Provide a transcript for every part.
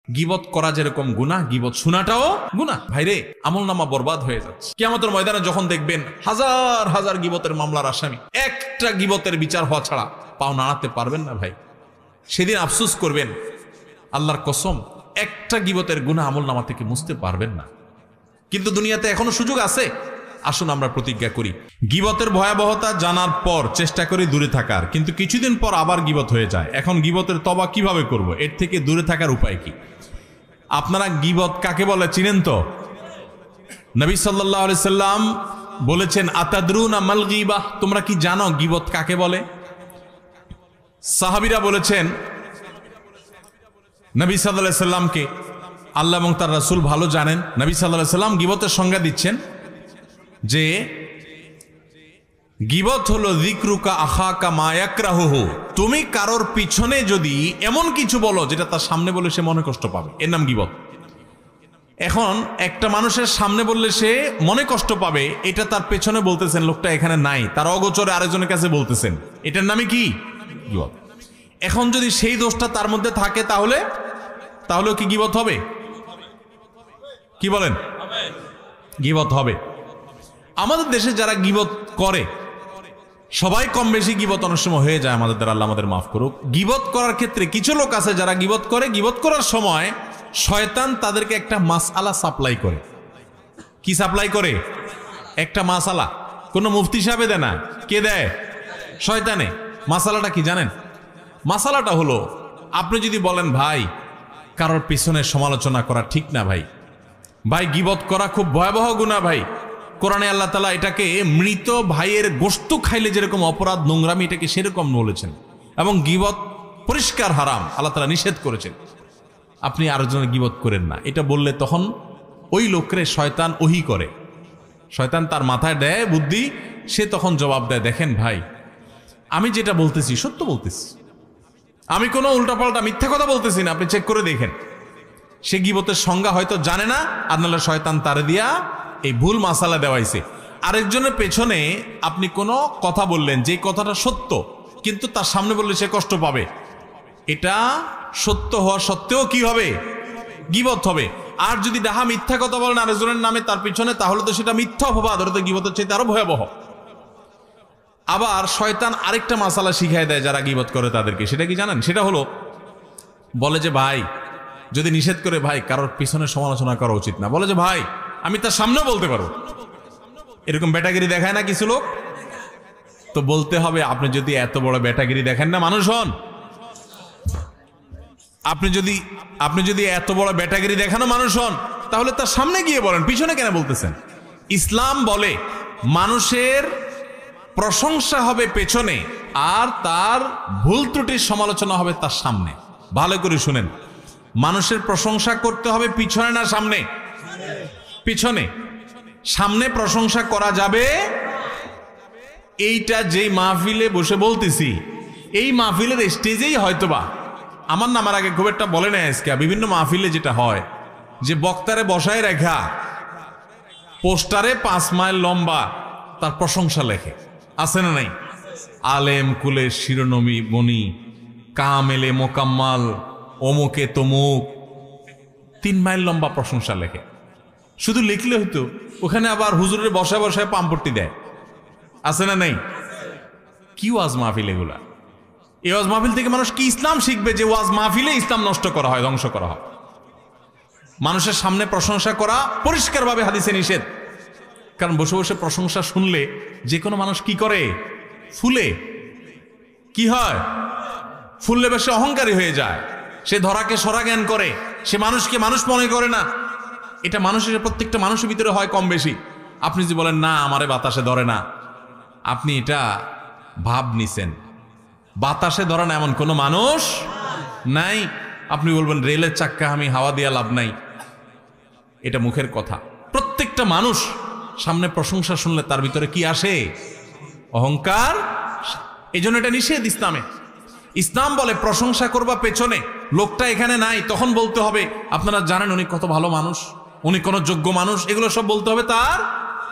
গীবত করা যেরকম গুনাহ, গীবত শোনাটাও গুনাহ। ভাইরে, আমলনামা বরবাদ হয়ে যাচ্ছে। কিয়ামতের ময়দানে যখন দেখবেন হাজার হাজার গীবতের মামলার আসামি, একটা গীবতের বিচার হওয়া ছাড়া পাও নাড়াতে পারবেন না ভাই। সেদিন আফসোস করবেন, আল্লাহর কসম, একটা গীবতের গুনাহ আমলনামা থেকে মুছতে পারবেন না। কিন্তু দুনিয়াতে এখনো সুযোগ আছে। আসুন আমরা প্রতিজ্ঞা করি, গীবতের ভয়াবহতা জানার পর চেষ্টা করি দূরে থাকার, কিন্তু কিছুদিন পর আবার গীবত হয়ে যায়। এখন গীবতের তওবা কিভাবে করব? এর থেকে দূরে থাকার উপায় কি? আপনারা গীবত কাকে বলে চিনেন তো? নবী সাল্লাল্লাহু আলাইহি সাল্লাম বলেছেন, আতাদরুনা মাল গীবাহ, তোমরা কি জানো গীবত কাকে বলে? সাহাবীরা বলেছেন নবী সাল্লাল্লাহু আলাইহি সাল্লামকে, আল্লাহ এবং তার রাসূল ভালো জানেন। নবী সাল্লাল্লাহু আলাইহি সাল্লাম গীবতের সংজ্ঞা দিচ্ছেন যে গীবত হলো যিকরুকা আখাকা মা ইয়াকরাহুহু, তুমি কারোর পিছনে যদি এমন কিছু বলো যেটা তার সামনে বলে সে মনে কষ্ট পাবে, এর নাম গীবত। এখন একটা মানুষের সামনে বললে সে মনে কষ্ট পাবে, এটা তার পেছনে বলতেছেন, লোকটা এখানে নাই, তার অগোচরে আরেকজনের কাছে বলতেছেন, এটার নামে কি? গীবত। এখন যদি সেই দোষটা তার মধ্যে থাকে তাহলেও কি গীবত হবে? কি বলেন? গীবত হবে। আমাদের দেশে যারা গীবত করে, সবাই কম বেশি গীবত অনেক সময় হয়ে যায় আমাদের দ্বারা, আল্লাহ আমাদের মাফ করুক। গীবত করার ক্ষেত্রে কিছু লোক আছে যারা গীবত করে, গীবত করার সময় শয়তান তাদেরকে একটা মাসআলা সাপ্লাই করে। কি সাপ্লাই করে? একটা মাসআলা। কোন মুফতি সাহেব দেয় না, কে দেয়? শয়তানে। মাসআলাটা কি জানেন? মাসআলাটা হলো, আপনি যদি বলেন ভাই কারোর পিছনে সমালোচনা করা ঠিক না ভাই, ভাই গীবত করা খুব ভয়াবহ গুনাহ ভাই, কোরআনে আল্লাহ তাআলা এটাকে মৃত ভাইয়ের গোশত খাইলে যেরকম অপরাধ, নোংরামি, এটাকে সেরকম বলেছেন, এবং গীবত পরিষ্কার হারাম, আল্লাহ তাআলা নিষেধ করেছেন। আপনি আরেকজনের গীবত করেন না, এটা বললে তখন ওই লোকরে শয়তান ওহী করে, শয়তান তার মাথায় দেয় বুদ্ধি, সে তখন জবাব দেয়, দেখেন ভাই আমি যেটা বলতেছি সত্য বলতেছি, আমি কোনো উল্টাপাল্টা মিথ্যা কথা বলতেছি না, আপনি চেক করে দেখেন। সে গীবতের সংজ্ঞা হয়তো জানে না, আর নাহলে শয়তান তারে দিয়া এই ভুল মাসালা দেওয়াইছে। আরেকজনের পেছনে আপনি কোনো কথা বললেন, যে কথাটা সত্য, কিন্তু তার সামনে বললে সে কষ্ট পাবে, এটা সত্য হওয়া সত্ত্বেও কি হবে? গীবত হবে। আর যদি ডাহা মিথ্যা কথা বলেন আরেকজনের নামে তার পিছনে, তাহলে তো সেটা মিথ্যা অপবাদ, ওটা তো গীবতের চাইতে আরো ভয়াবহ। আবার শয়তান আরেকটা মাসালা শিখায় দেয় যারা গীবত করে তাদেরকে, সেটা কি জানেন? সেটা হলো, বলে যে ভাই যদি নিষেধ করে ভাই কারোর পিছনে সমালোচনা করা উচিত না, বলে যে ভাই আমি তার সামনেও বলতে পারবো, এরকম বেটাগিরি দেখায় না কিছু লোক? তো বলতে হবে, আপনি যদি এত বড় বেটাগিরি দেখেন না মানুষ হন, আপনি যদি এত বড় বেটাগিরি দেখানো মানুষ হন, তাহলে তার সামনে গিয়ে বলেন, পিছনে কেন বলতেছেন? ইসলাম বলে মানুষের প্রশংসা হবে পেছনে, আর তার ভুল ত্রুটির সমালোচনা হবে তার সামনে। ভালো করে শুনেন, মানুষের প্রশংসা করতে হবে পিছনে না সামনে? পিছনে। সামনে প্রশংসা করা যাবে, এইটা যেই মাহফিলে বসে বলতেছি, এই মাহফিলের স্টেজেই হয়তোবা আমার নামের আগে খুব একটা বলে নেয় আজকে, বিভিন্ন মাহফিলে যেটা হয় যে বক্তারে বসায় রেখা পোস্টারে 5 মাইল লম্বা তার প্রশংসা লেখে, আছে না নাই? আলেম কুলের শিরোনবী মণি, কামেলে মোকাম্মাল, অমুকে তমুক, 3 মাইল লম্বা প্রশংসা লেখে। শুধু লিখলে হতো, ওখানে আবার হুজুরের বসায় বসায় পাম্পট্টি দেয়, আছে না নাই? কি ওয়াজ মাহফিল এগুলা? এই ওয়াজ মাহফিল থেকে মানুষ কি ইসলাম শিখবে যে ওয়াজ মাহফিলে ইসলাম নষ্ট করা হয়, ধ্বংস করা হয়? মানুষের সামনে প্রশংসা করা পরিষ্কারভাবে হাদিসে নিষেধ। কারণ বসে বসে প্রশংসা শুনলে যে কোনো মানুষ কি করে? ফুলে। কি হয়? ফুললে বেশি অহংকারী হয়ে যায়, সে ধরাকে সরা জ্ঞান করে, সে মানুষকে মানুষ মনে করে না। এটা মানুষের, প্রত্যেকটা মানুষের ভিতরে হয় কম বেশি। আপনি যদি বলেন না আমারে বাতাসে ধরে না, আপনি এটা ভাব নিছেন, বাতাসে ধরে না এমন কোনো মানুষ নাই। আপনি বলবেন রেলের চাক্কা আমি হাওয়া দিয়া লাভ নাই, এটা মুখের কথা। প্রত্যেকটা মানুষ সামনে প্রশংসা শুনলে তার ভিতরে কি আসে? অহংকার। এই জন্য এটা নিষেধ ইসলামে। ইসলাম বলে প্রশংসা করবা পেছনে, লোকটা এখানে নাই, তখন বলতে হবে আপনারা জানেন উনি কত ভালো মানুষ, উনি কোন যোগ্য মানুষ, এগুলো সব বলতে হবে তার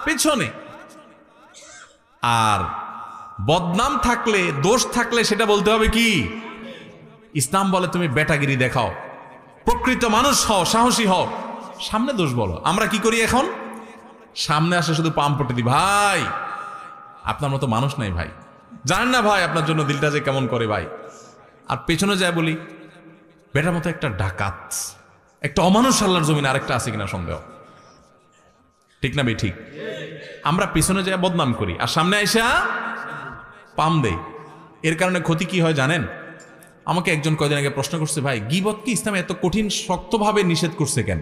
পেছনে। আর বদনাম থাকলে, দোষ থাকলে সেটা বলতে হবে কি? ইসলাম বলে তুমি বেটাগিরি দেখাও, প্রকৃত মানুষ হও, সাহসী হও, সামনে দোষ বলো। আমরা কি করি এখন? সামনে আসে শুধু পাম পটে দি, ভাই আপনার মতো মানুষ নাই ভাই, জানেন না ভাই আপনার জন্য দিলটা যে কেমন করে ভাই। আর পেছনে যায় বলি বেটার মতো একটা ডাকাত, একটা অমানুষ আল্লাহর জমিনে আরেকটা আছে কিনা সন্দেহ, ঠিক না ভাই? ঠিক। আমরা পেছনে যায় বদনাম করি আর সামনে আইসা পাম দেই। এর কারণে ক্ষতি কি হয় জানেন? আমাকে একজন কয়দিন আগে প্রশ্ন করছে, ভাই গীবত কি ইসলামে এত কঠিন শক্তভাবে নিষেধ করছে কেন?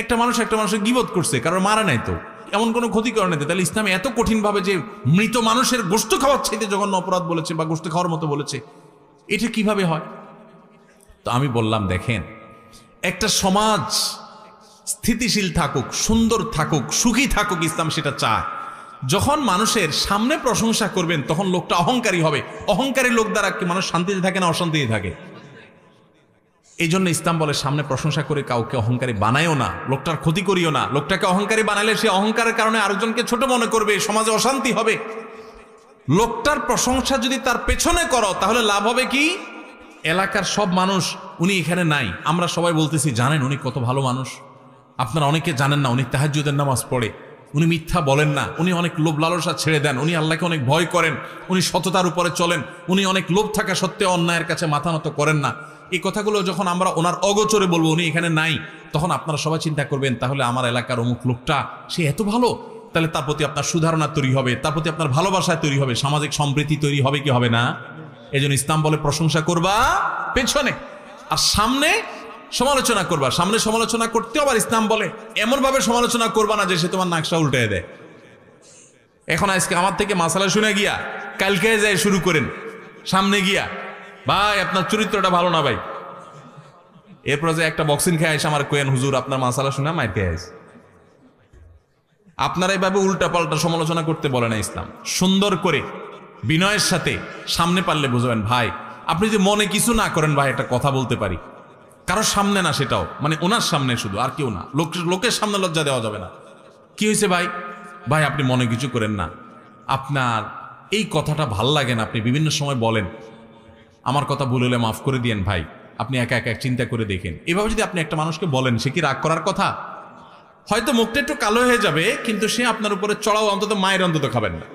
একটা মানুষের গীবত করছে, কারণ মারা নাই তো, এমন কোনো ক্ষতি করে নাই, তাহলে ইসলামে এত কঠিনভাবে যে মৃত মানুষের গোশত খাওয়ার চাইতে জঘন্য অপরাধ বলেছে বা গোশত খাওয়ার মতো বলেছে, এটা কিভাবে হয়? তো আমি বললাম, দেখেন, একটা সমাজ স্থিতিশীল থাকুক, সুন্দর থাকুক, সুখী থাকুক, ইসলাম সেটা চায়। যখন মানুষের সামনে প্রশংসা করবেন তখন লোকটা অহংকারী হবে। অহংকারী লোক দ্বারা কি মানুষ শান্তিতে থাকে না অশান্তিতে থাকে? এই জন্য ইসলাম বলে সামনে প্রশংসা করে কাউকে অহংকারী বানায়ও না, লোকটার ক্ষতি করিও না। লোকটাকে অহংকারী বানালে সে অহংকারের কারণে আরেকজনকে ছোট মনে করবে, সমাজে অশান্তি হবে। লোকটার প্রশংসা যদি তার পেছনে করো তাহলে লাভ হবে কি? এলাকার সব মানুষ, উনি এখানে নাই, আমরা সবাই বলতেছি জানেন উনি কত ভালো মানুষ, আপনারা অনেকে জানেন না উনি তাহাজ্জুদের নামাজ পড়ে, উনি মিথ্যা বলেন না, উনি অনেক লোভ লালসা ছেড়ে দেন, উনি আল্লাহকে অনেক ভয় করেন, উনি সততার উপরে চলেন, উনি অনেক লোভ থাকা সত্ত্বেও অন্যায়ের কাছে মাথা নত করেন না। এই কথাগুলো যখন আমরা ওনার অগোচরে বলবো, উনি এখানে নাই, তখন আপনারা সবাই চিন্তা করবেন তাহলে আমার এলাকার অমুক লোকটা সে এত ভালো, তাহলে তার প্রতি আপনার সুধারণা তৈরি হবে, তার প্রতি আপনার ভালোবাসা তৈরি হবে, সামাজিক সম্প্রীতি তৈরি হবে কি হবে না? এই জন্য ইসলাম বলে প্রশংসা করবা পেছনে, আর সামনে সমালোচনা করবা। সামনে সমালোচনা করতে আবার ইসলাম বলে এমন ভাবে সমালোচনা করবা না যে সে তোমার নাকশা উল্টে দেয়। এখন আজকে আমার থেকে মাসালা শুনে গিয়া কালকে যায় শুরু করেন, সামনে গিয়া ভাই আপনার চরিত্রটা ভালো না ভাই, এরপর যে একটা বক্সিং খেয়ে আসে আমার কোয়েন হুজুর আপনার মাসালা শুনে মাইর খেয়ে আসে। আপনারা এইভাবে উল্টা পাল্টা সমালোচনা করতে বলে না ইসলাম। সুন্দর করে বিনয়ের সাথে সামনে পারলে বুঝবেন, ভাই আপনি যদি মনে কিছু না করেন ভাই একটা কথা বলতে পারি, কারোর সামনে না, সেটাও মানে ওনার সামনে শুধু, আর কেউ না, লোকের সামনে লজ্জা দেওয়া যাবে না। কি হয়েছে ভাই? ভাই আপনি মনে কিছু করেন না, আপনার এই কথাটা ভাল লাগে না, আপনি বিভিন্ন সময় বলেন, আমার কথা ভুল হলে মাফ করে দিয়েন ভাই, আপনি একা একা চিন্তা করে দেখেন। এভাবে যদি আপনি একটা মানুষকে বলেন, সে কি রাগ করার কথা? হয়তো মুখটা একটু কালো হয়ে যাবে, কিন্তু সে আপনার উপরে চড়াও অন্তত মায়ের অন্তত খাবেন না।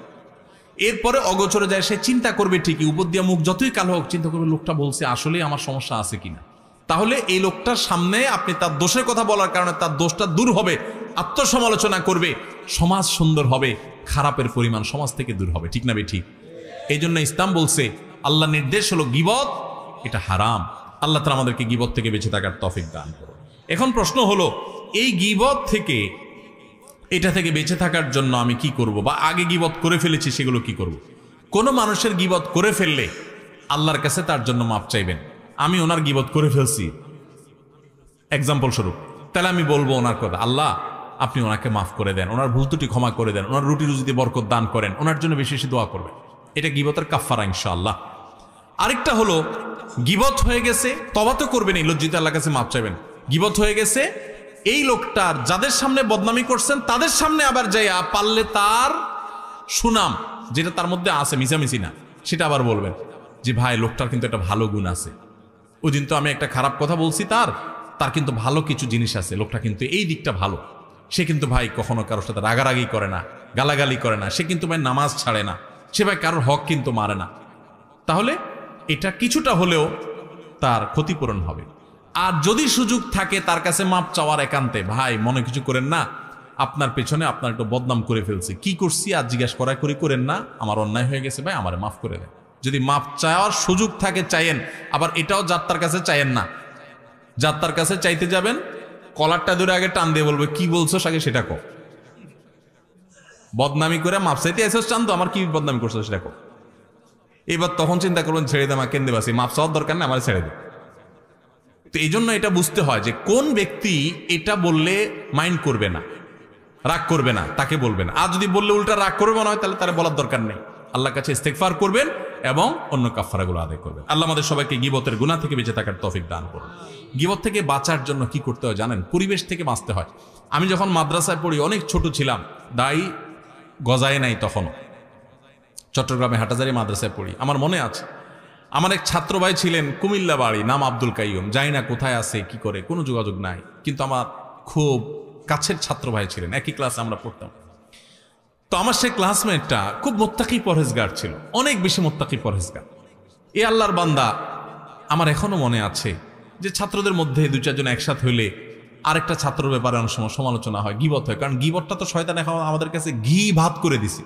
এরপরে অগোচরে যায় সে চিন্তা করবে ঠিকই, উপর দিয়া মুখ যতই কালো হোক চিন্তা করবে লোকটা বলছে আসলেই আমার সমস্যা আছে কিনা। তাহলে এই লোকটার সামনে আপনি তার দোষের কথা বলার কারণে তার দোষটা দূর হবে, আত্মসমালোচনা করবে, সমাজ সুন্দর হবে, খারাপের পরিমাণ সমাজ থেকে দূর হবে, ঠিক না বে ঠিক? এই জন্য ইসলাম বলছে, আল্লাহ নির্দেশ হলো গীবত এটা হারাম। আল্লাহ তাআলা আমাদেরকে গীবত থেকে বেঁচে থাকার তৌফিক দান করুন। এখন প্রশ্ন হলো, এই গীবত থেকে, এটা থেকে বেঁচে থাকার জন্য আমি কি করব, বা আগে গীবত করে ফেলেছি সেগুলো কি করব? কোনো মানুষের গীবত করে ফেললে আল্লাহর কাছে তার জন্য মাপ চাইবেন। আমি ওনার গীবত করে ফেলছি এক্সাম্পল স্বরূপ, তাহলে আমি বলবো ওনার কথা, আল্লাহ আপনি ওনাকে মাফ করে দেন, ওনার ভুল ত্রুটি ক্ষমা করে দেন, ওনার রুটি রুজিতে বরকত দান করেন, ওনার জন্য বেশি বেশি দোয়া করবেন। এটা গীবতের কাফফারা ইনশাআল্লাহ। আরেকটা হলো, গীবত হয়ে গেছে, তওবা তো করবেন, লজ্জিত আল্লাহর কাছে মাপ চাইবেন। গীবত হয়ে গেছে, এই লোকটার যাদের সামনে বদনামি করছেন তাদের সামনে আবার যাইয়া পারলে তার সুনাম যেটা তার মধ্যে আছে, মিশামিশি না, সেটা আবার বলবেন যে ভাই লোকটার কিন্তু একটা ভালো গুণ আছে, ওই দিন তো আমি একটা খারাপ কথা বলছি, তার কিন্তু ভালো কিছু জিনিস আছে, লোকটা কিন্তু এই দিকটা ভালো, সে কিন্তু ভাই কখনো কারোর সাথে রাগারাগি করে না, গালাগালি করে না, সে কিন্তু ভাই নামাজ ছাড়ে না, সে ভাই কারোর হক কিন্তু মারে না। তাহলে এটা কিছুটা হলেও তার ক্ষতিপূরণ হবে। আর যদি সুযোগ থাকে তার কাছে মাপ চাওয়ার একান্তে, ভাই মনে কিছু করেন না, আপনার পেছনে আপনার একটু বদনাম করে ফেলছি, কি করছি আর জিজ্ঞাসা করেন না, আমার অন্যায় হয়ে গেছে ভাই, আমারে মাফ করে দেন। যদি মাপ চাওয়ার সুযোগ থাকে চাইেন। আবার এটাও যাত্রার কাছে চাইেন না, যাত্রার কাছে চাইতে যাবেন কলারটা ধরে আগে টান দিয়ে বলবে কি বলছো আগে সেটা কো, বদনামি করে মাপ চাইতে এসেছ চান তো, আমার কি বদনামি করছো সেটা কো। এবার তখন চিন্তা করবেন ছেড়ে দেওয়া কেন্দ্রে বাসি, মাপ চাওয়ার দরকার না, আমার ছেড়ে দে। তো এই জন্য এটা বুঝতে হয় যে কোন ব্যক্তি এটা বললে মাইন্ড করবে না, রাগ করবে না, তাকে বলবেন। আর যদি বললে উল্টা রাগ করবে না হয়, তাহলে তার বলার দরকার নেই। আল্লাহর কাছে ইস্তেগফার করবেন এবং অন্য কাফফারাগুলো আদায় করবেন। আল্লাহ আমাদের সবাইকে গীবতের গুনাহ থেকে বেঁচে থাকার তৌফিক দান করুন। গীবত থেকে বাঁচার জন্য কি করতে হয় জানেন? পরিবেশ থেকে বাঁচতে হয়। আমি যখন মাদ্রাসায় পড়ি, অনেক ছোট ছিলাম, দাই গজায় নাই তখন, চট্টগ্রামে হাটাজারি মাদ্রাসায় পড়ি, আমার মনে আছে আমার এক ছাত্র ভাই ছিলেন, কুমিল্লা বাড়ি, নাম আব্দুল কাইয়ুম, জানি না কোথায় আছে কি করে, কোনো যোগাযোগ নাই, কিন্তু আমার খুব কাছের ছাত্র ভাই ছিলেন, একই ক্লাসে আমরা পড়তাম। তো আমার সে ক্লাসমেটটা খুব মোত্তাকি পরহেজগার ছিল, অনেক বেশি মোত্তাকি পরহেজগার। এ আল্লাহর বান্দা, আমার এখনো মনে আছে যে ছাত্রদের মধ্যে দুই চারজন একসাথে হইলে আরেকটা ছাত্রের ব্যাপারে অনেক সময় সমালোচনা হয়, গীবত হয়। কারণ গীবতটা তো শয়তান এখন আমাদের কাছে ঘি ভাত করে দিছে।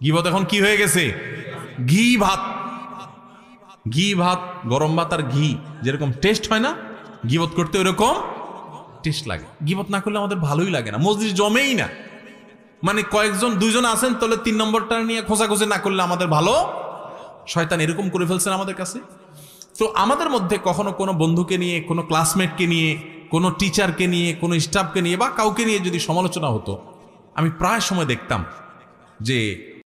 গীবত এখন কি হয়ে গেছে? ঘি ভাত। ঘি ভাত, গরম ভাত আর ঘি যেরকম টেস্ট হয় না, গীবত করতে ওইরকম টেস্ট লাগে। গীবত না করলে আমাদের ভালোই লাগে না, মজলিস জমেই না। মানে কয়েকজন দুইজন আছেন, তাহলে 3 নম্বরটা নিয়ে খোঁজাখুঁজি না করলে আমাদের ভালো। শয়তান এরকম করে ফেলছেন আমাদের কাছে। তো আমাদের মধ্যে কখনো কোনো বন্ধুকে নিয়ে, কোনো ক্লাসমেটকে নিয়ে, কোনো টিচারকে নিয়ে, কোনো স্টাফকে নিয়ে বা কাউকে নিয়ে যদি সমালোচনা হতো, আমি প্রায় সময় দেখতাম যে